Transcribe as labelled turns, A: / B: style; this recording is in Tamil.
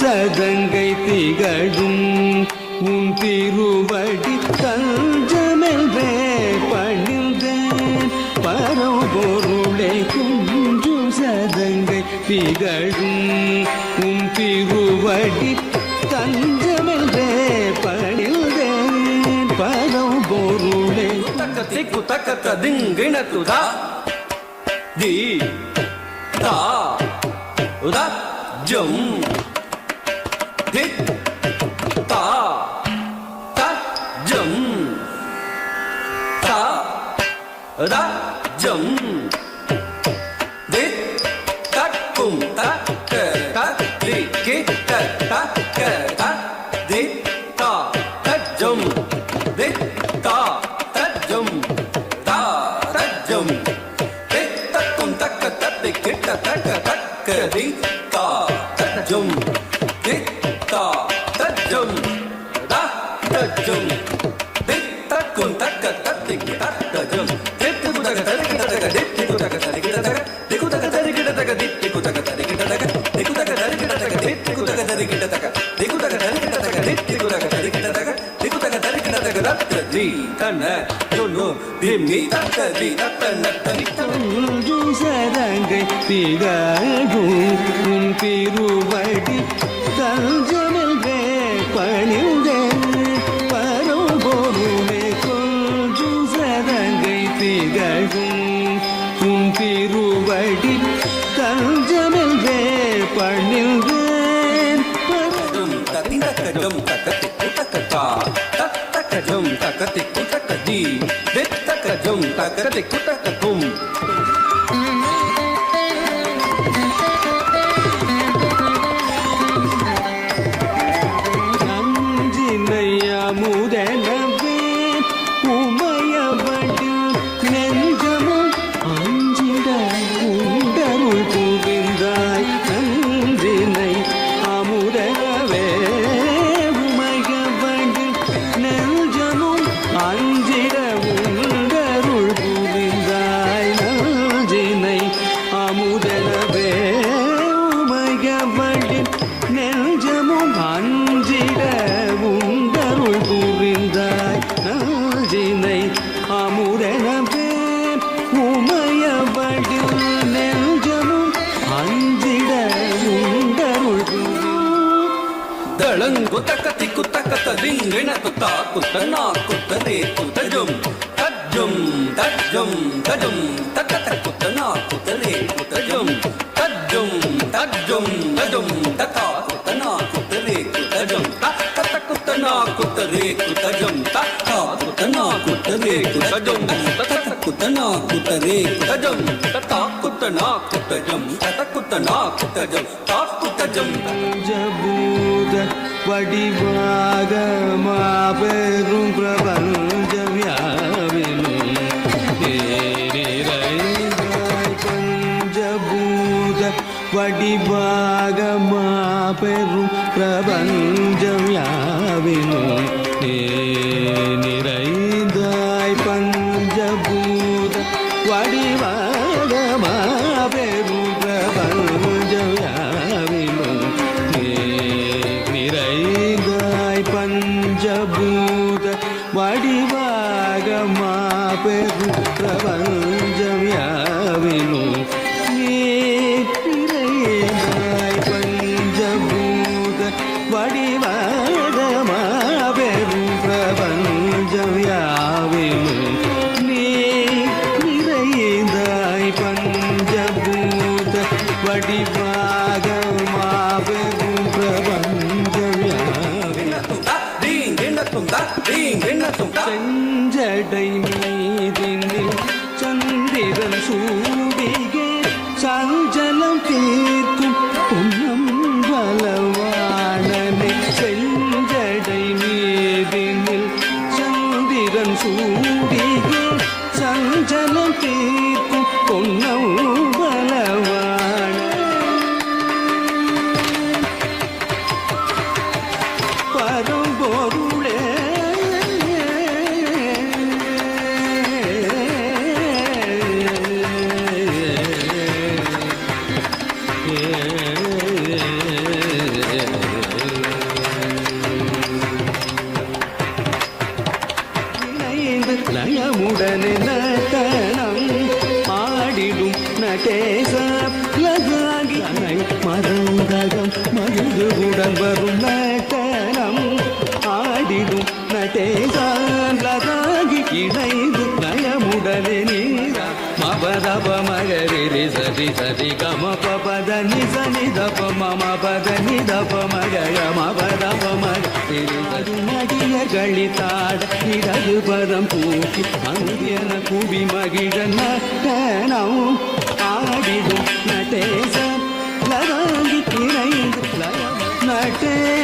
A: சதங்கை திகழும் உன் திருவடி தஞ்சமென்றே பணிந்தேன் பரம்பொருளை குஞ்சு சதங்கை திகழும் உன் திருவடி தஞ்சமென்றே பணிந்தேன் பரம்பொருளை
B: திக்கு தக்க திங்கிணத்துதா தி தா உதா ஜம் தி தா த ஜம் தா உதா ஜம் தி தக்கும் தக்க தி கி தக்க தி தா த ஜம் தி தா த ஜம் தா த ஜம் தி தக்கும் தக்க தத்தி கிட்ட தக்க தக்க தி தா த ஜம் தி தா த ஜம் தா த ஜம் தி தக்கும் தக்க தத்தி கிட்ட த ஜம் தி திகு தக்க தரி கிட்ட தக்க தி திகு தக்க தரி கிட்ட தக்க திகு தக்க தரி கிட்ட தக்க தி திகு தக்க தரி கிட்ட தக்க திகு தக்க தரி கிட்ட தக்க தி திகு தக்க தரி கிட்ட தக்க திகு தக்க தரி கிட்ட தக்க தி திகு தக்க தரி கிட்ட தக்க திகு தக்க தரி கிட்ட தக்க தத்த தி தன தொன்னு தி மீ தக்க தி தத்த நத்த தி
A: குஞ்சு சதங்கை திகழும் உன் திருவடி தஞ்சமென்றே பணிந்தேன் பரம்பொருளை குஞ்சு சதங்கை திகழும் உன் திருவடி தஞ்சமென்றே பணிந்தேன்
B: ஜம் தத்தி தக்க ஜம் தக்க திக்கு தக்க தா தக்க ஜம் தக்க திக்கு தக்க தி தி தக்க ஜம் தக்க திக்கு தக்க தும்
A: அமுதனவே உமையவடு நெஞ்சமும் அஞ்சிட உண்டருள் புரிந்தாய் நன்றினை அமுதனவே உமையவடு நெஞ்சமும் அஞ்சிட உண்டருள் புரிந்தாய் நன்றினை அமுதனவே உமையவடு நெஞ்சமும் அஞ்சிட உண்டருள் புரிந்தாய் நாஜினை அமுதனவே உமையவடில் நெஞ்சமும் அஞ்சிட உண்டருள்
B: தளங்கு தக்க திக்கு தக்க திங்கிண துத்தா குத்தனா குத்ததே குத்தஜம் தஜம் தஜம் தஜம் தக்க குத்தனா குத்ததே குத்தஜம் தஜம் தஜம் தஜம் தக்கா குத்தனா குத்ததே குத்தஜம் தக்க குத்தனா குத்ததே குத்தஜம் தக்கா குத்தனா குத்ததே குத்தஜம் தக்க குத்தனா குத்ததே குத்தஜம் தக்கா குத்தனா குத்தஜம் தக்க குத்தனா குத்தஜம் தா குத்தஜம்
A: பஞ்சபூத வடிவாக மாபெரும் பிரபஞ்ச வியாவினும் பஞ்சபூத வடிவாக மாபெரும் பிரபஞ்ச வியாவினும் நிறைந்தாய் பஞ்சபூத வடிவாக மாபெரும் பிரபஞ்ச வியாவினும் நிறைந்தாய் பஞ்சபூத வடிவாக மாபெரும் பிரபஞ்சம் யாவினும் நிறைந்தாய் பஞ்சபூத வடிவாக மாபெரும் பிரபஞ்சம் யாவினும் நிறைந்தாய் பஞ்சபூத வடிவாக மாபெரும் பிரபஞ்சம் செஞ்சடை மீதினில் சந்திரன் சூடிகே சஞ்சலம் தீர்க்கும் பொன்னம் பலவானனை செஞ்சடை மீதினில் சந்திரன் சூடிகே சஞ்சலம் தீர்க்கும் பொன்னம் பலவான பரம்பொருளே நடேச லகாகி மருந்தகம் மகிழ்ந்து உடன் வரும் நட்டனம் ஆடிடும் நடேசான் லகாகி இணைந்து நயமுடனே நீரா மபதப மகரி சரி சரி கம பத நிச நிதப மம பத நிதப மக மபதப மகரி சரி நடிய களித்தாட இடது பதம் பூக்கி அங்கியன குவி மகிழ நட்டனம் ஆடிடும் நடேச லகாகி இணைந்து நடே